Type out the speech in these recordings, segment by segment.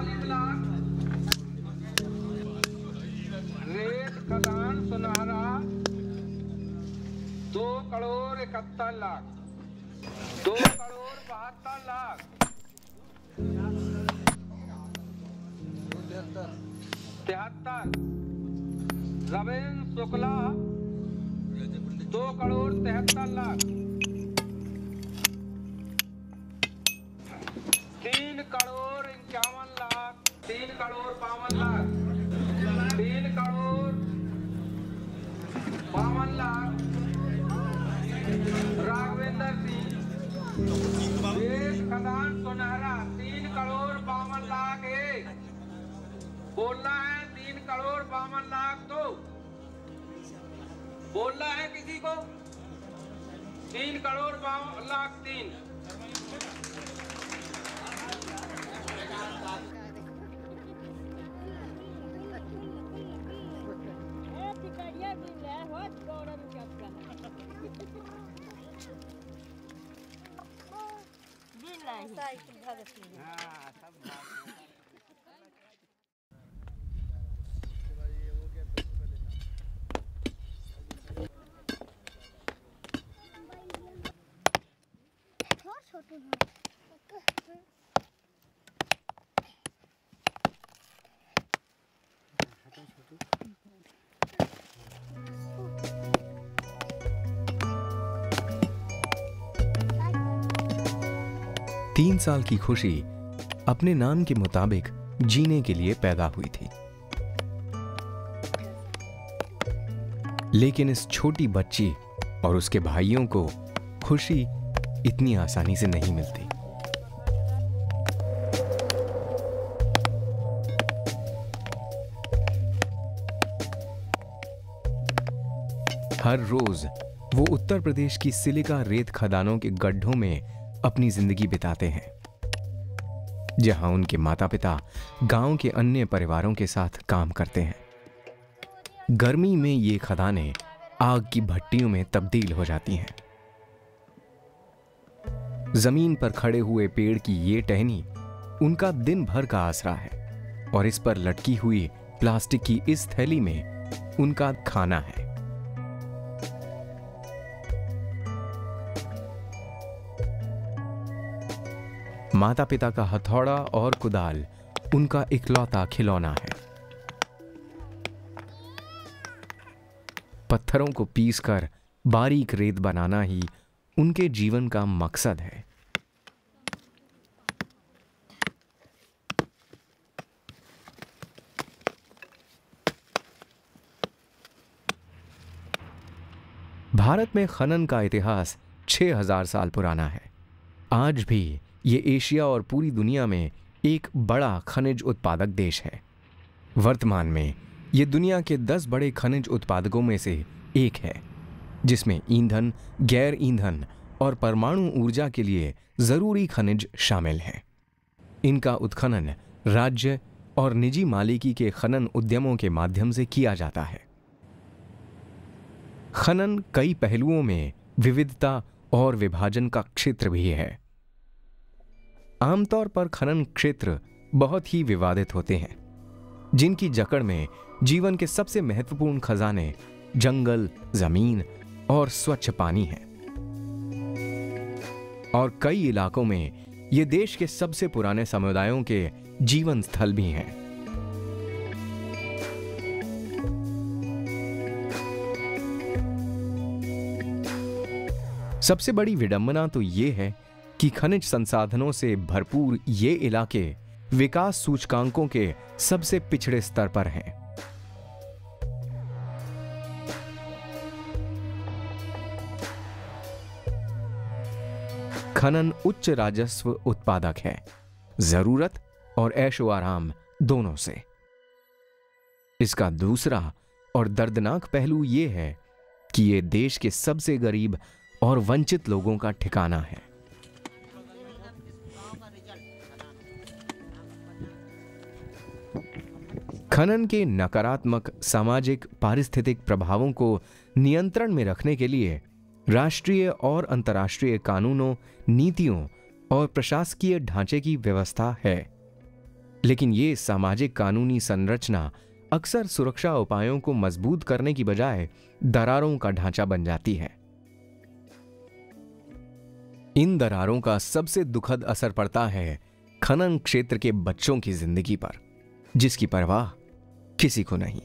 41 लाख। रेत खदान सुनहरा 2 करोड़ 71 लाख। 2 करोड़ 72 लाख। 73। रविंद्र शुक्ला 2 करोड़ 73 लाख। 3 करोड़ 51 लाख। 3 करोड़ 52 लाख। 3 करोड़ 52 लाख। राघवेंद्र सिंह रेत खदान सुनहरा 3 करोड़ 52 लाख। एक बोलना है 3 करोड़ 52 लाख। 2 बोलना है किसी को 3 करोड़ 52 लाख। 3 3 साल की खुशी अपने नाम के मुताबिक जीने के लिए पैदा हुई थी, लेकिन इस छोटी बच्ची और उसके भाइयों को खुशी इतनी आसानी से नहीं मिलती। हर रोज वो उत्तर प्रदेश की सिलिका रेत खदानों के गड्ढों में अपनी जिंदगी बिताते हैं, जहां उनके माता पिता गांव के अन्य परिवारों के साथ काम करते हैं। गर्मी में ये खदानें आग की भट्टियों में तब्दील हो जाती हैं। जमीन पर खड़े हुए पेड़ की ये टहनी उनका दिन भर का आसरा है और इस पर लटकी हुई प्लास्टिक की इस थैली में उनका खाना है। माता पिता का हथौड़ा और कुदाल उनका इकलौता खिलौना है। पत्थरों को पीसकर बारीक रेत बनाना ही उनके जीवन का मकसद है। भारत में खनन का इतिहास 6000 साल पुराना है। आज भी ये एशिया और पूरी दुनिया में एक बड़ा खनिज उत्पादक देश है। वर्तमान में ये दुनिया के 10 बड़े खनिज उत्पादकों में से एक है, जिसमें ईंधन, गैर ईंधन और परमाणु ऊर्जा के लिए जरूरी खनिज शामिल हैं। इनका उत्खनन राज्य और निजी मालिकी के खनन उद्यमों के माध्यम से किया जाता है। खनन कई पहलुओं में विविधता और विभाजन का क्षेत्र भी है। आमतौर पर खनन क्षेत्र बहुत ही विवादित होते हैं, जिनकी जकड़ में जीवन के सबसे महत्वपूर्ण खजाने जंगल, जमीन और स्वच्छ पानी हैं। और कई इलाकों में ये देश के सबसे पुराने समुदायों के जीवन स्थल भी हैं। सबसे बड़ी विडंबना तो ये है कि खनिज संसाधनों से भरपूर ये इलाके विकास सूचकांकों के सबसे पिछड़े स्तर पर हैं। खनन उच्च राजस्व उत्पादक है, जरूरत और ऐशो आराम दोनों से। इसका दूसरा और दर्दनाक पहलू यह है कि यह देश के सबसे गरीब और वंचित लोगों का ठिकाना है। खनन के नकारात्मक सामाजिक पारिस्थितिक प्रभावों को नियंत्रण में रखने के लिए राष्ट्रीय और अंतर्राष्ट्रीय कानूनों, नीतियों और प्रशासकीय ढांचे की व्यवस्था है। लेकिन ये सामाजिक कानूनी संरचना अक्सर सुरक्षा उपायों को मजबूत करने की बजाय दरारों का ढांचा बन जाती है। इन दरारों का सबसे दुखद असर पड़ता है खनन क्षेत्र के बच्चों की जिंदगी पर, जिसकी परवाह किसी को नहीं।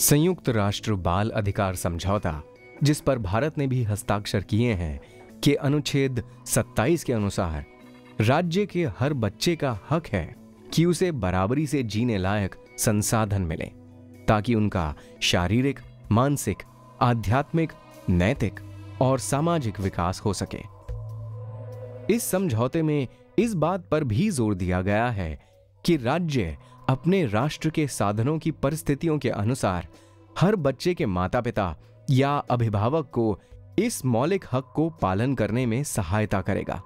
संयुक्त राष्ट्र बाल अधिकार समझौता, जिस पर भारत ने भी हस्ताक्षर किए हैं, के अनुच्छेद 27 के अनुसार राज्य के हर बच्चे का हक है कि उसे बराबरी से जीने लायक संसाधन मिले, ताकि उनका शारीरिक, मानसिक, आध्यात्मिक, नैतिक और सामाजिक विकास हो सके। इस समझौते में इस बात पर भी जोर दिया गया है कि राज्य अपने राष्ट्र के साधनों की परिस्थितियों के अनुसार हर बच्चे के माता पिता या अभिभावक को इस मौलिक हक को पालन करने में सहायता करेगा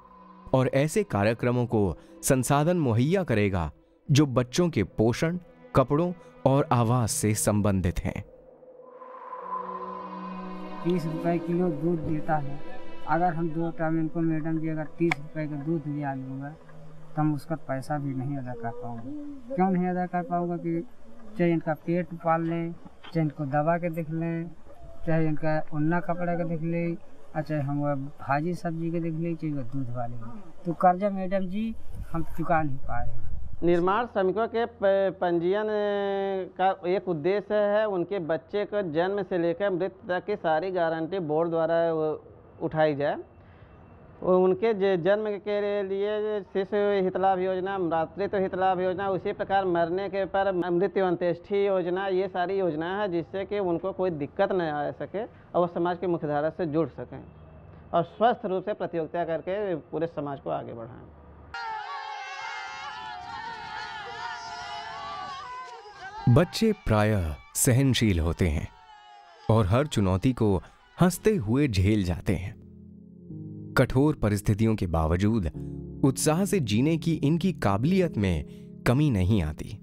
और ऐसे कार्यक्रमों को संसाधन मुहैया करेगा जो बच्चों के पोषण, कपड़ों और आवास से संबंधित हैं। 30 रुपए किलो दूध देता है। अगर हम 2 टाइम इनको मैडम जी अगर 30 रुपए का दूध लिया लूँगा तो हम उसका पैसा भी नहीं अदा कर पाऊँगा। क्यों नहीं अदा कर पाऊँगा कि चाहे इनका पेट पाल लें, चाहे इनको दवा के देख लें, चाहे इनका उन्ना कपड़ा का देख लें, चाहे हम भाजी सब्जी के देख लें, चाहे वह दूध वाले तो कर्जा मैडम जी हम चुका नहीं पा रहे हैं। निर्माण श्रमिकों के पंजीयन का एक उद्देश्य है उनके बच्चे को जन्म से लेकर मृत्यु तक की सारी गारंटी बोर्ड द्वारा उठाई जाए। उनके जन्म के लिए शिशु हित लाभ योजना, मातृत्व हित लाभ योजना, उसी प्रकार मरने के पर मृत्यु अंत्येष्टि योजना, ये सारी योजनाएं हैं जिससे कि उनको कोई दिक्कत न आ सके और वो समाज की मुख्यधारा से जुड़ सकें और स्वस्थ रूप से प्रतियोगिता करके पूरे समाज को आगे बढ़ाएं। बच्चे प्रायः सहनशील होते हैं और हर चुनौती को हंसते हुए झेल जाते हैं। कठोर परिस्थितियों के बावजूद उत्साह से जीने की इनकी काबिलियत में कमी नहीं आती।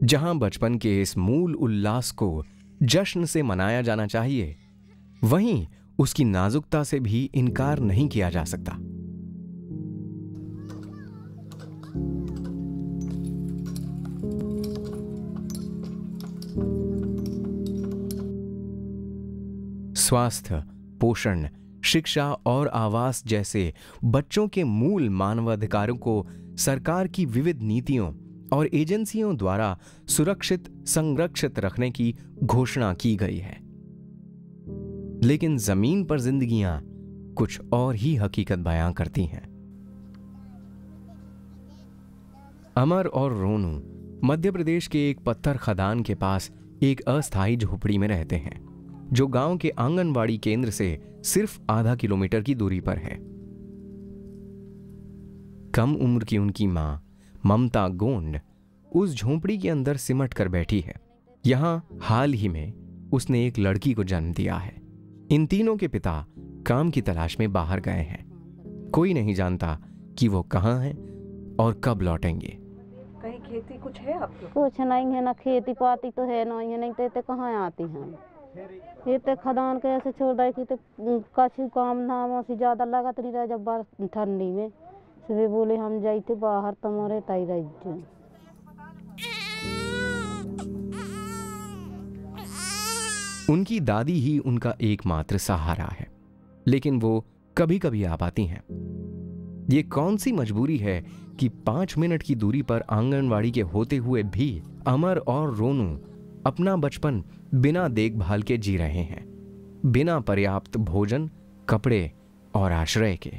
जहां बचपन के इस मूल उल्लास को जश्न से मनाया जाना चाहिए, वहीं उसकी नाजुकता से भी इनकार नहीं किया जा सकता। स्वास्थ्य, पोषण, शिक्षा और आवास जैसे बच्चों के मूल मानवाधिकारों को सरकार की विविध नीतियों और एजेंसियों द्वारा सुरक्षित, संरक्षित रखने की घोषणा की गई है। लेकिन जमीन पर जिंदगियां कुछ और ही हकीकत बयां करती हैं। अमर और रोनू मध्य प्रदेश के एक पत्थर खदान के पास एक अस्थायी झोपड़ी में रहते हैं, जो गांव के आंगनवाड़ी केंद्र से सिर्फ आधा किलोमीटर की दूरी पर है। कम उम्र की उनकी मां ममता गोंड उस झोंपड़ी के अंदर सिमट कर बैठी है। यहां हाल ही में उसने एक लड़की को जन्म दिया है। इन तीनों के पिता काम की तलाश में बाहर गए हैं। कोई नहीं जानता कि वो कहां हैं और कब लौटेंगे। कहीं खेती कुछ है आपको? कुछ नहीं है, ना खेती पाती तो है ना, ये नहीं तो कहाँ आती हैं। ये तो खदान के ऐसे छोड़ दे कि कछु काम नाम से ज्यादा लागत नहीं रहा। जब बार ठंडी में सुबह बोले हम जाते बाहर तुम्हारे तय रह। उनकी दादी ही उनका एकमात्र सहारा है, लेकिन वो कभी कभी आ पाती हैं। ये कौन सी मजबूरी है कि 5 मिनट की दूरी पर आंगनवाड़ी के होते हुए भी अमर और रोनू अपना बचपन बिना देखभाल के जी रहे हैं, बिना पर्याप्त भोजन, कपड़े और आश्रय के।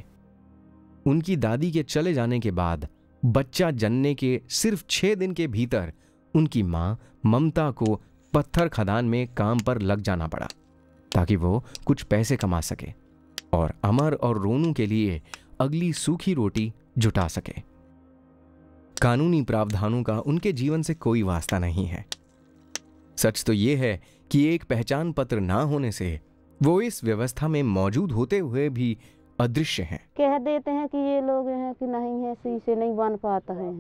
उनकी दादी के चले जाने के बाद बच्चा जनने के सिर्फ 6 दिन के भीतर उनकी मां ममता को पत्थर खदान में काम पर लग जाना पड़ा, ताकि वो कुछ पैसे कमा सके और अमर और रोनू के लिए अगली सूखी रोटी जुटा सके। कानूनी प्रावधानों का उनके जीवन से कोई वास्ता नहीं है। सच तो यह है कि एक पहचान पत्र ना होने से वो इस व्यवस्था में मौजूद होते हुए भी अदृश्य हैं। कह देते हैं कि ये लोग हैं कि नहीं है, शीशे नहीं बन पाता है,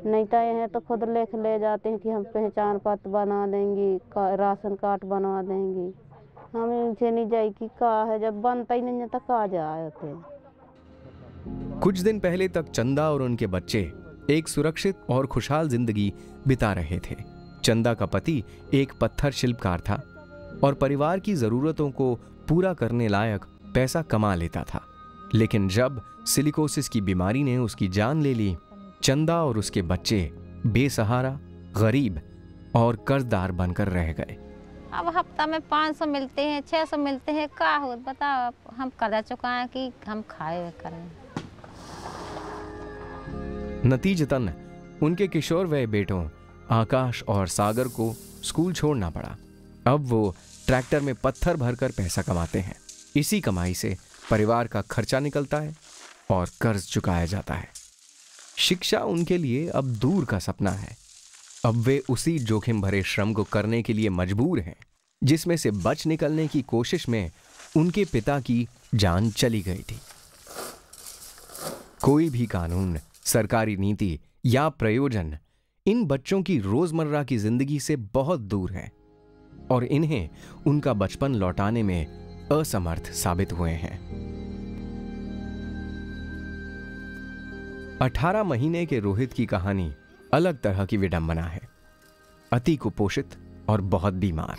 नहीं तो ये तो खुद ले जाते हैं कि हम पहचान पत्र बना देंगे, राशन कार्ड बना देंगे, हमें से नहीं जाई कि का है, जब बनता ही नहीं है तो का जाए थे। कुछ दिन पहले तक चंदा और उनके बच्चे एक सुरक्षित और खुशहाल जिंदगी बिता रहे थे। चंदा का पति एक पत्थर शिल्पकार था और परिवार की जरूरतों को पूरा करने लायक पैसा कमा लेता था। लेकिन जब सिलिकोसिस की बीमारी ने उसकी जान ले ली, चंदा और उसके बच्चे बेसहारा, गरीब और कर्जदार बनकर रह गए। अब हफ्ता में 500 मिलते हैं, 600 मिलते हैं, का हो बताओ। हम कर्जा चुकाएं कि हम खाए करें। नतीजतन उनके किशोर वय बेटों आकाश और सागर को स्कूल छोड़ना पड़ा। अब वो ट्रैक्टर में पत्थर भरकर पैसा कमाते हैं। इसी कमाई से परिवार का खर्चा निकलता है और कर्ज चुकाया जाता है। शिक्षा उनके लिए अब दूर का सपना है। अब वे उसी जोखिम भरे श्रम को करने के लिए मजबूर हैं जिसमें से बच निकलने की कोशिश में उनके पिता की जान चली गई थी। कोई भी कानून, सरकारी नीति या प्रयोजन इन बच्चों की रोजमर्रा की जिंदगी से बहुत दूर है और इन्हें उनका बचपन लौटाने में असमर्थ साबित हुए हैं। 18 महीने के रोहित की कहानी अलग तरह की विडंबना है। अति कुपोषित और बहुत बीमार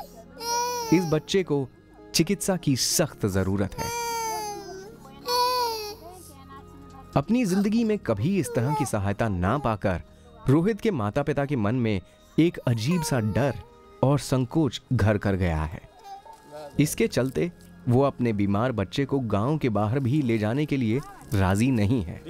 इस बच्चे को चिकित्सा की सख्त जरूरत है। अपनी जिंदगी में कभी इस तरह की सहायता ना पाकर रोहित के माता पिता के मन में एक अजीब सा डर और संकोच घर कर गया है। इसके चलते वो अपने बीमार बच्चे को गांव के बाहर भी ले जाने के लिए राजी नहीं है।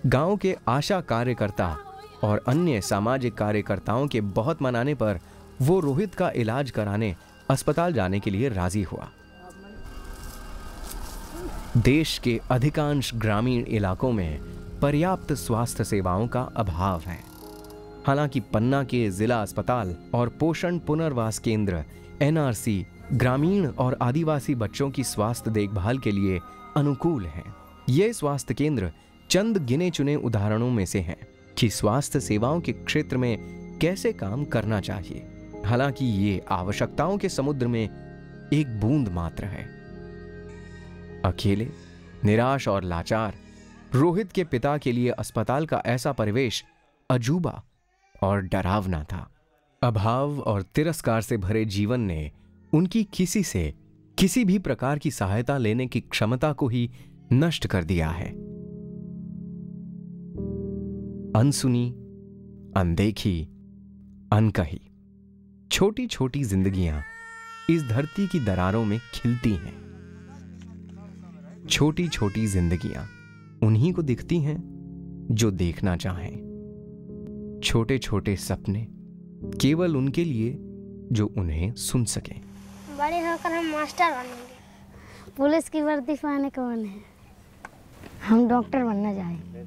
गांव के आशा कार्यकर्ता और अन्य सामाजिक कार्यकर्ताओं के बहुत मनाने पर वो रोहित का इलाज कराने अस्पताल जाने के लिए राजी हुआ। देश के अधिकांश ग्रामीण इलाकों में पर्याप्त स्वास्थ्य सेवाओं का अभाव है। हालांकि पन्ना के जिला अस्पताल और पोषण पुनर्वास केंद्र NRC ग्रामीण और आदिवासी बच्चों की स्वास्थ्य देखभाल के लिए अनुकूल हैं। ये स्वास्थ्य केंद्र चंद गिने चुने उदाहरणों में से हैं कि स्वास्थ्य सेवाओं के क्षेत्र में कैसे काम करना चाहिए। हालांकि ये आवश्यकताओं के समुद्र में एक बूंद मात्र है। अकेले, निराश और लाचार रोहित के पिता के लिए अस्पताल का ऐसा परिवेश अजूबा और डरावना था। अभाव और तिरस्कार से भरे जीवन ने उनकी किसी भी प्रकार की सहायता लेने की क्षमता को ही नष्ट कर दिया है। अनसुनी, अनदेखी, अनकही छोटी छोटी जिंदगियां इस धरती की दरारों में खिलती हैं। छोटी छोटी जिंदगियां उन्हीं को दिखती हैं जो देखना चाहें। छोटे छोटे सपने केवल उनके लिए जो उन्हें सुन सकें। बड़े होकर हम मास्टर बनेंगे। पुलिस की वर्दी पहने कौन है? हम डॉक्टर बनना चाहेंगे।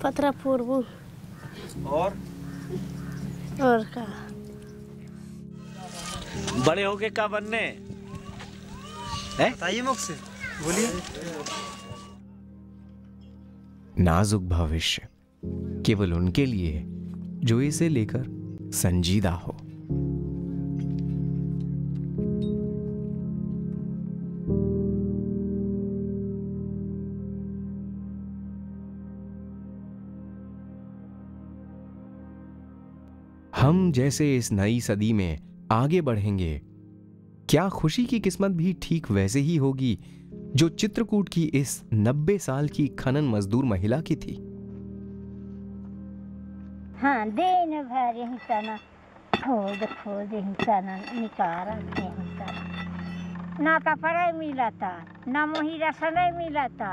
पतरा पूर्व और का बड़े होके क्या बनने हैं? बताइए मुझसे, बोलिए। नाजुक भविष्य केवल उनके लिए जो इसे लेकर संजीदा हो। हम जैसे इस नई सदी में आगे बढ़ेंगे, क्या खुशी की किस्मत भी ठीक वैसे ही होगी जो चित्रकूट की इस 90 साल की खनन मजदूर महिला की थी? हाँ, दिन भर यही तना खोद खोद यही तना निकारा यही तना। ना तो पढ़ाई मिलता, ना मोही रसने मिलता,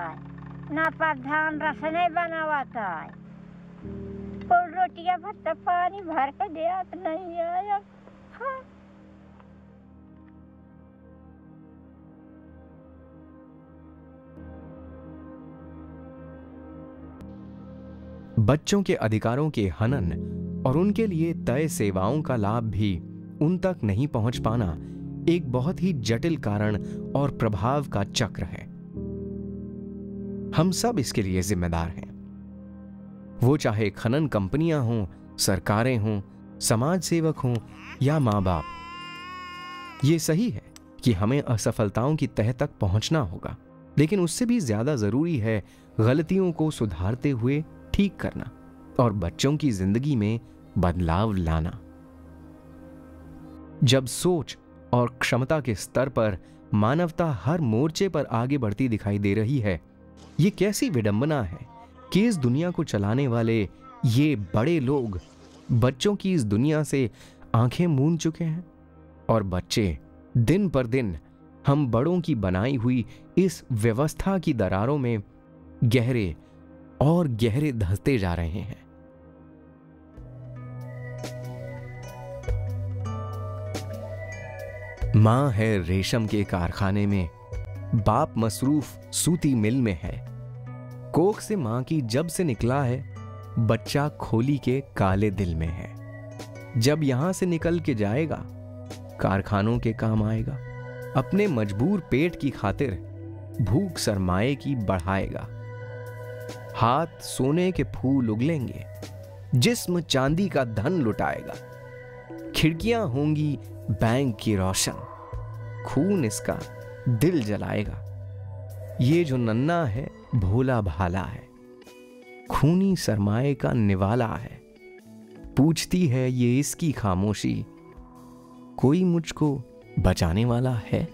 ना प्रधान रसने बनावाता। और रोटियां भत्ता पानी भर के दिया तो नहीं आया। हाँ। बच्चों के अधिकारों के हनन और उनके लिए तय सेवाओं का लाभ भी उन तक नहीं पहुंच पाना एक बहुत ही जटिल कारण और प्रभाव का चक्र है। हम सब इसके लिए जिम्मेदार हैं। वो चाहे खनन कंपनियां हों, सरकारें हों, समाज सेवक हों या माँ बाप। ये सही है कि हमें असफलताओं की तह तक पहुंचना होगा, लेकिन उससे भी ज्यादा जरूरी है गलतियों को सुधारते हुए ठीक करना और बच्चों की जिंदगी में बदलाव लाना। जब सोच और क्षमता के स्तर पर मानवता हर मोर्चे पर आगे बढ़ती दिखाई दे रही है, ये कैसी विडंबना है कि इस दुनिया को चलाने वाले ये बड़े लोग बच्चों की इस दुनिया से आंखें मूंद चुके हैं और बच्चे दिन पर दिन हम बड़ों की बनाई हुई इस व्यवस्था की दरारों में गहरे और गहरे धंसते जा रहे हैं। मां है रेशम के कारखाने में, बाप मसरूफ सूती मिल में है। कोख से मां की जब से निकला है, बच्चा खोली के काले दिल में है। जब यहां से निकल के जाएगा, कारखानों के काम आएगा। अपने मजबूर पेट की खातिर भूख सरमाए की बढ़ाएगा। हाथ सोने के फूल उगलेंगे, जिस्म चांदी का धन लुटाएगा। खिड़कियां होंगी बैंक की रोशन, खून इसका दिल जलाएगा। ये जो नन्ना है भोला भाला है, खूनी सरमाए का निवाला है। पूछती है ये इसकी खामोशी, कोई मुझको बचाने वाला है?